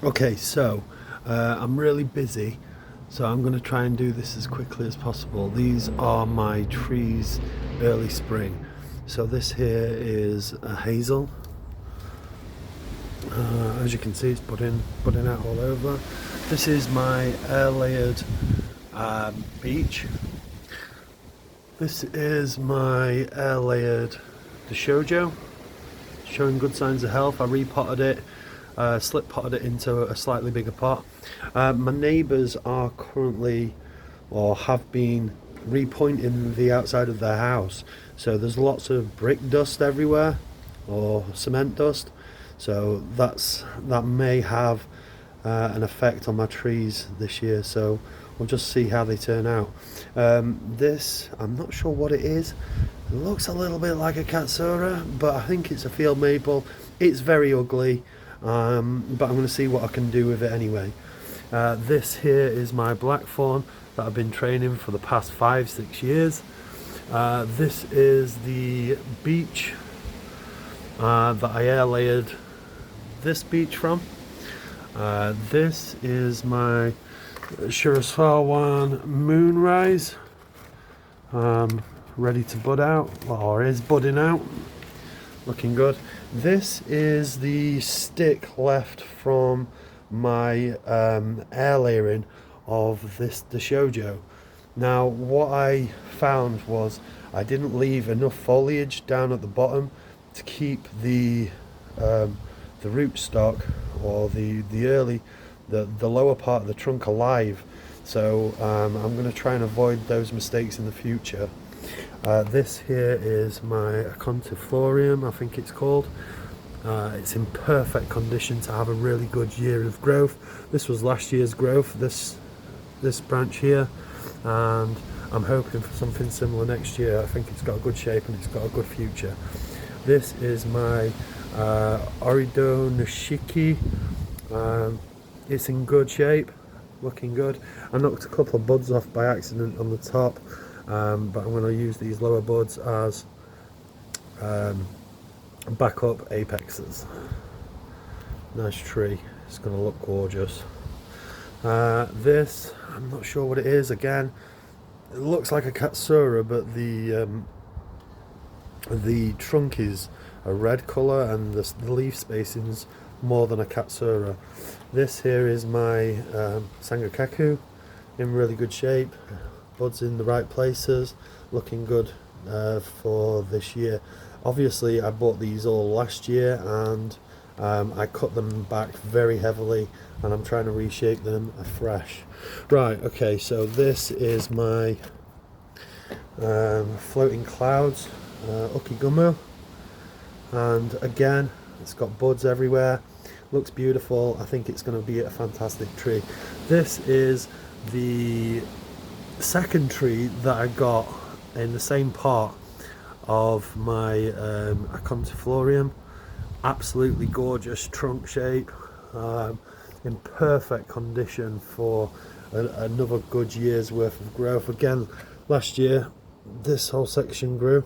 Okay, so I'm really busy, so I'm going to try and do this as quickly as possible. These are my trees early spring. So this here is a hazel. As you can see, it's budding out all over. This is my air layered beech. This is my air layered Shoujo, showing good signs of health. I repotted it, slip potted it into a slightly bigger pot. My neighbours are currently, or have been, repointing the outside of their house, so there's lots of brick dust everywhere, or cement dust. So that may have an effect on my trees this year. So we'll just see how they turn out. This, I'm not sure what it is. It looks a little bit like a Katsura, but I think it's a field maple. It's very ugly, but I'm going to see what I can do with it anyway. This here is my blackthorn that I've been training for the past 5-6 years. This is the beech that I air layered this beech from. This is my Shirasawan Moonrise, ready to bud out, or is budding out, looking good. This is the stick left from my air layering of the Shoujo. Now what I found was I didn't leave enough foliage down at the bottom to keep the rootstock, or the lower part of the trunk alive. So I'm going to try and avoid those mistakes in the future. This here is my Acontiflorium, I think it's called. It's in perfect condition to have a really good year of growth. This was last year's growth, this branch here, and I'm hoping for something similar next year. I think it's got a good shape and it's got a good future. This is my Orido Nishiki. It's in good shape, looking good. I knocked a couple of buds off by accident on the top, but I'm going to use these lower buds as backup apexes. Nice tree, it's going to look gorgeous. This, I'm not sure what it is. Again, it looks like a Katsura, but the trunk is a red colour and the leaf spacing's more than a Katsura. This here is my Sangakaku, in really good shape, buds in the right places, looking good for this year. Obviously I bought these all last year, and I cut them back very heavily, and I'm trying to reshape them afresh. Right, okay, so this is my floating clouds Ukigumo, and again it's got buds everywhere, looks beautiful. I think it's going to be a fantastic tree. This is the second tree that I got in the same pot of my Acontiflorium. Absolutely gorgeous trunk shape, in perfect condition for another good year's worth of growth. Again, last year this whole section grew,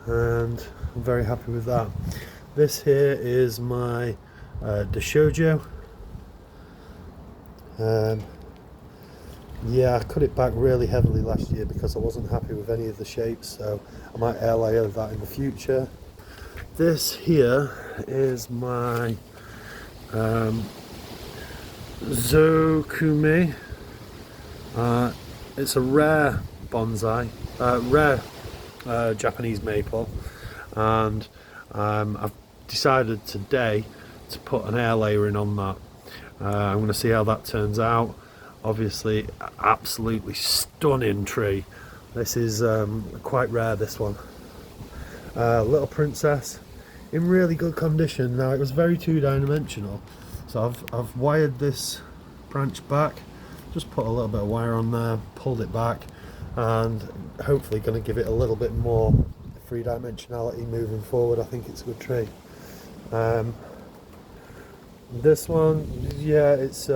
and I'm very happy with that. This here is my Shoujo. Yeah, I cut it back really heavily last year because I wasn't happy with any of the shapes, so I might air layer that in the future. This here is my Zokume. It's a rare bonsai, rare Japanese maple, and I've decided today to put an air layering on that. I'm going to see how that turns out. Obviously, absolutely stunning tree. This is quite rare, this one. Little Princess, in really good condition. Now, it was very two-dimensional, so I've wired this branch back, just put a little bit of wire on there, pulled it back, and hopefully going to give it a little bit more three-dimensionality moving forward. I think it's a good tree. This one, yeah, it's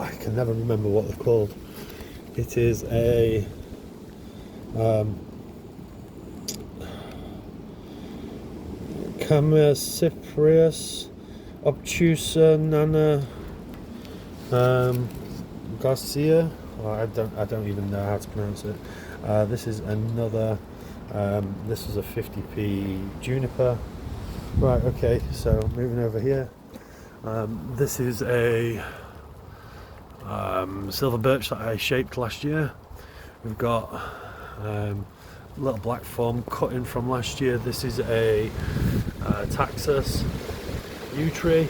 I can never remember what they're called. It is a Camasiprius obtusa nana Garcia. Well, I don't even know how to pronounce it. This is another. This is a 50p juniper. Right. Okay. So moving over here. This is a silver birch that I shaped last year. We've got little black form cut in from last year. This is a Taxus yew tree.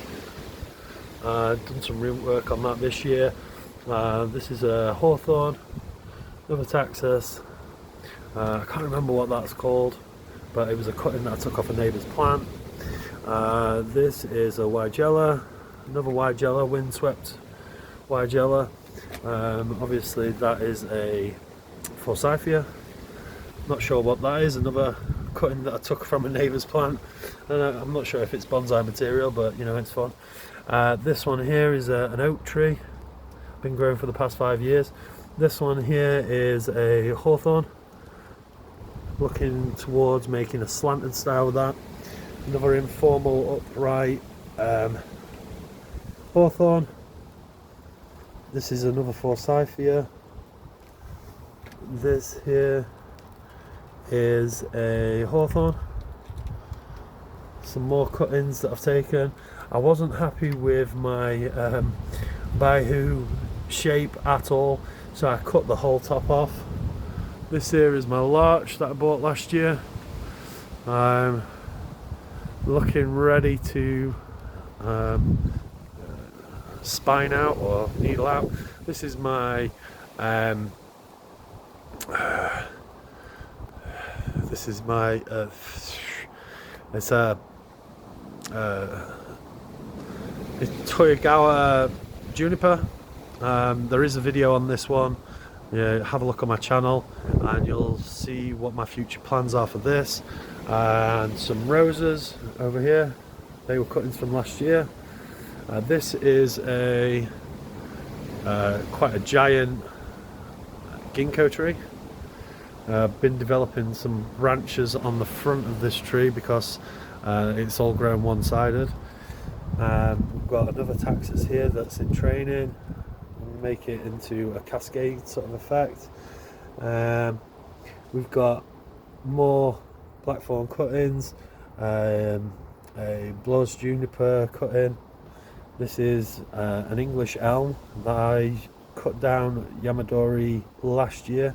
Done some root work on that this year. This is a hawthorn, another Taxus. I can't remember what that's called, but it was a cutting that I took off a neighbour's plant. This is a Weigella, another Weigella, windswept Weigella. Obviously that is a Forsythia. Not sure what that is, another cutting that I took from a neighbour's plant. And I'm not sure if it's bonsai material, but you know, it's fun. This one here is an oak tree, been growing for the past 5 years. This one here is a hawthorn, looking towards making a slanted style with that. Another informal upright hawthorn. This is another Forsythia. This here is a hawthorn. Some more cuttings that I've taken. I wasn't happy with my Baihu shape at all, so I cut the whole top off. This here is my larch that I bought last year. I'm looking ready to spine out or needle out. This is my it's a Toyogawa juniper. There is a video on this one. Yeah, have a look on my channel and you'll see what my future plans are for this. And some roses over here, they were cuttings from last year. This is a quite a giant ginkgo tree. Been developing some branches on the front of this tree because it's all grown one-sided. We've got another Taxus here that's in training. Make it into a cascade sort of effect. We've got more blackthorn cuttings, a Blows juniper cutting. This is an English elm that I cut down Yamadori last year.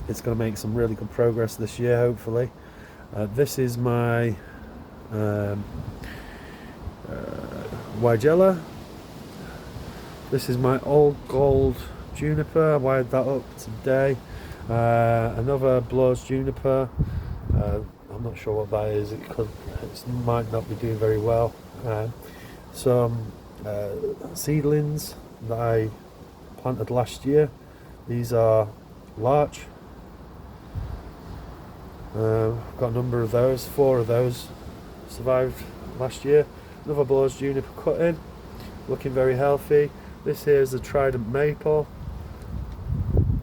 It's going to make some really good progress this year, hopefully. This is my Weigella. This is my old gold juniper. I wired that up today. Another Blows juniper. I'm not sure what that is. It might not be doing very well. Some seedlings that I planted last year. These are larch. I've got a number of those. 4 of those survived last year. Another Blows juniper cutting, looking very healthy. This here is a trident maple.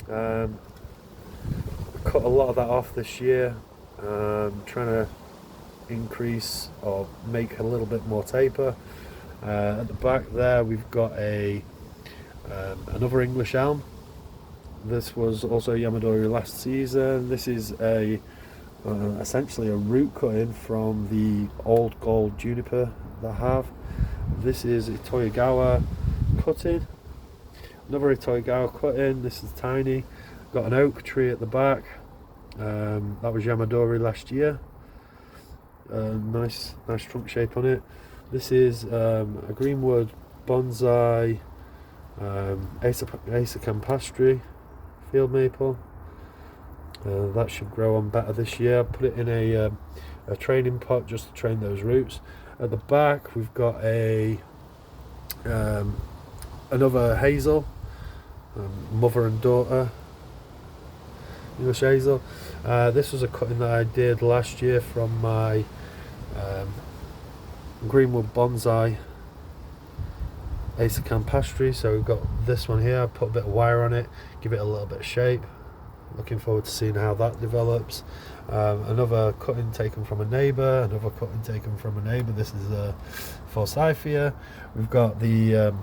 Cut a lot of that off this year. Trying to increase or make a little bit more taper. At the back there we've got another English elm. This was also Yamadori last season. This is essentially a root cutting from the old gold juniper that I have. This is a Toyogawa cutting. Another Toyogawa cutting. This is tiny. Got an oak tree at the back. That was Yamadori last year. Nice trunk shape on it. This is a greenwood bonsai Acer Campastre field maple. That should grow on better this year. Put it in a training pot just to train those roots. At the back we've got another hazel, mother and daughter English hazel. This was a cutting that I did last year from my greenwood bonsai Acer Campastre. So we've got this one here. I put a bit of wire on it, give it a little bit of shape. looking forward to seeing how that develops. Another cutting taken from a neighbour, another cutting taken from a neighbour. This is a Forsythia. We've got the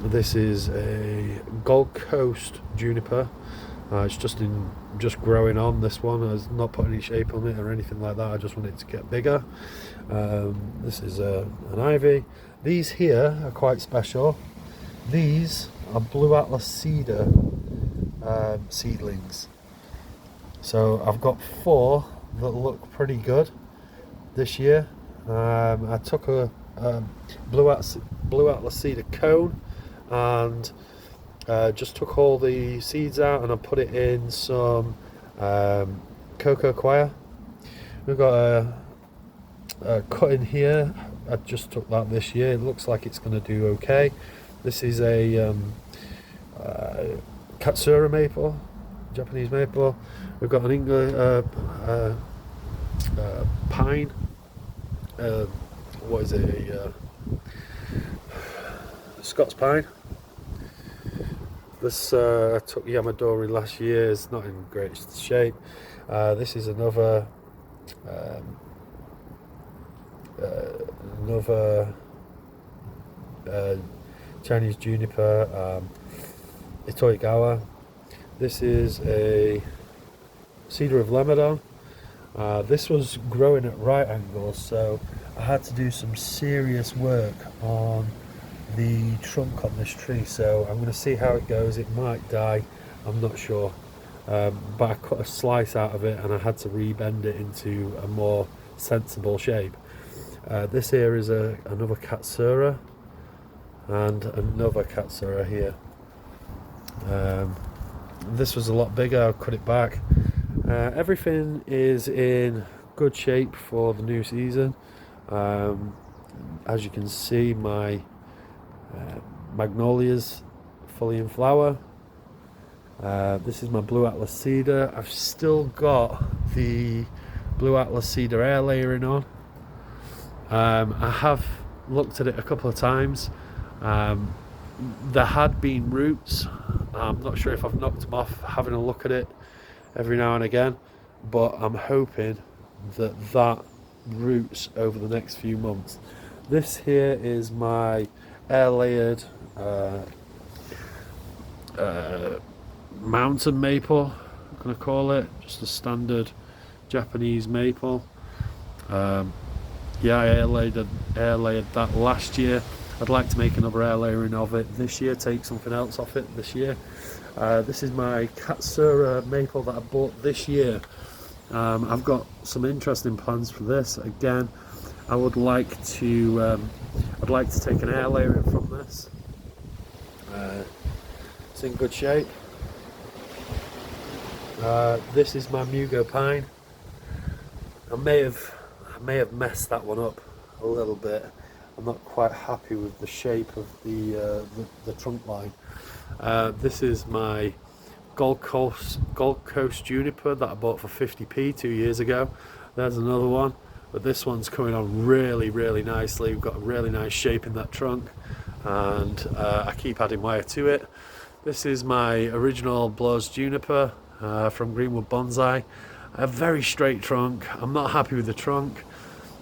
this is a Gold Coast juniper. It's just growing on. This one has not put any shape on it or anything like that. I just want it to get bigger. This is an ivy. These here are quite special. These are Blue Atlas cedar seedlings. So I've got 4 that look pretty good this year. I took a Blue Atlas cedar cone and just took all the seeds out, and I put it in some cocoa coir. We've got a cut in here. I just took that this year. It looks like it's going to do okay. This is a Katsura maple, Japanese maple. We've got an English pine. What is it? A Scots pine. This I took Yamadori last year. It's not in great shape. This is another Chinese juniper, Itoigawa. This is a cedar of Lemadon. This was growing at right angles, so I had to do some serious work on the trunk on this tree. So I'm going to see how it goes. It might die, I'm not sure, but I cut a slice out of it and I had to rebend it into a more sensible shape. This here is another Katsura and another Katsura here. This was a lot bigger. I cut it back. Everything is in good shape for the new season. As you can see, my magnolias fully in flower. This is my Blue Atlas cedar. I've still got the Blue Atlas cedar air layering on. I have looked at it a couple of times. There had been roots. I'm not sure if I've knocked them off having a look at it every now and again, but I'm hoping that roots over the next few months. This here is my air layered mountain maple, I'm going to call it, just a standard Japanese maple. Yeah, I air layered that last year. I'd like to make another air layering of it this year, take something else off it this year. This is my Katsura maple that I bought this year. I've got some interesting plans for this. Again, I would like to take an air layering from this. It's in good shape. This is my Mugo pine. I may have messed that one up a little bit. I'm not quite happy with the shape of the trunk line. This is my Gold Coast juniper that I bought for 50p 2 years ago. There's another one, but this one's coming on really, really nicely. We've got a really nice shape in that trunk, and I keep adding wire to it. This is my original Blows juniper from Greenwood Bonsai. A very straight trunk. I'm not happy with the trunk,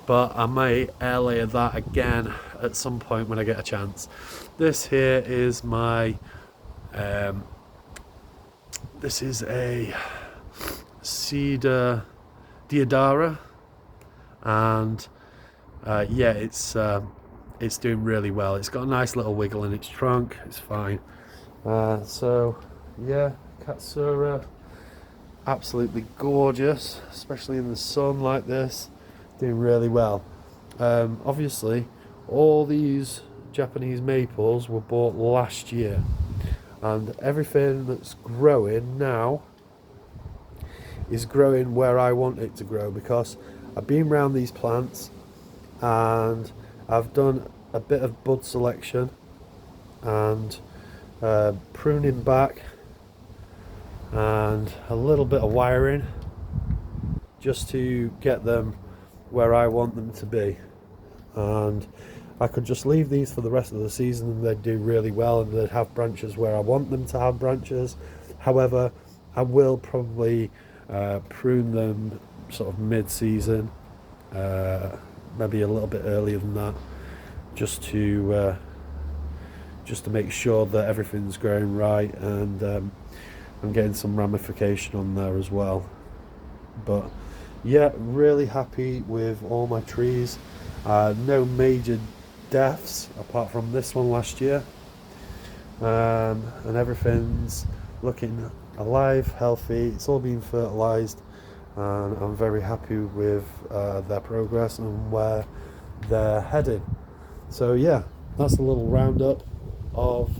but I may air layer that again at some point when I get a chance. This here is my this is a cedar deodara, and yeah, it's doing really well. It's got a nice little wiggle in its trunk. It's fine. So yeah, Katsura, absolutely gorgeous, especially in the sun like this. Doing really well. Obviously, all these Japanese maples were bought last year, and everything that's growing now is growing where I want it to grow, because I've been around these plants and I've done a bit of bud selection and pruning back and a little bit of wiring just to get them where I want them to be. And I could just leave these for the rest of the season and they'd do really well and they'd have branches where I want them to have branches. However, I will probably prune them sort of mid-season, maybe a little bit earlier than that, just to make sure that everything's growing right, and I'm getting some ramification on there as well. But yeah, really happy with all my trees. No major deaths apart from this one last year, and everything's looking alive, healthy. It's all been fertilized, and I'm very happy with their progress and where they're heading. So yeah, that's a little roundup of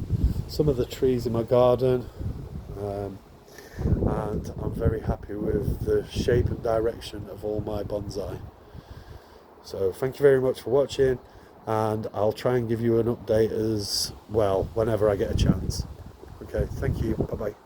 some of the trees in my garden, and I'm very happy with the shape and direction of all my bonsai. So thank you very much for watching, and I'll try and give you an update as well whenever I get a chance. Okay, thank you, bye bye.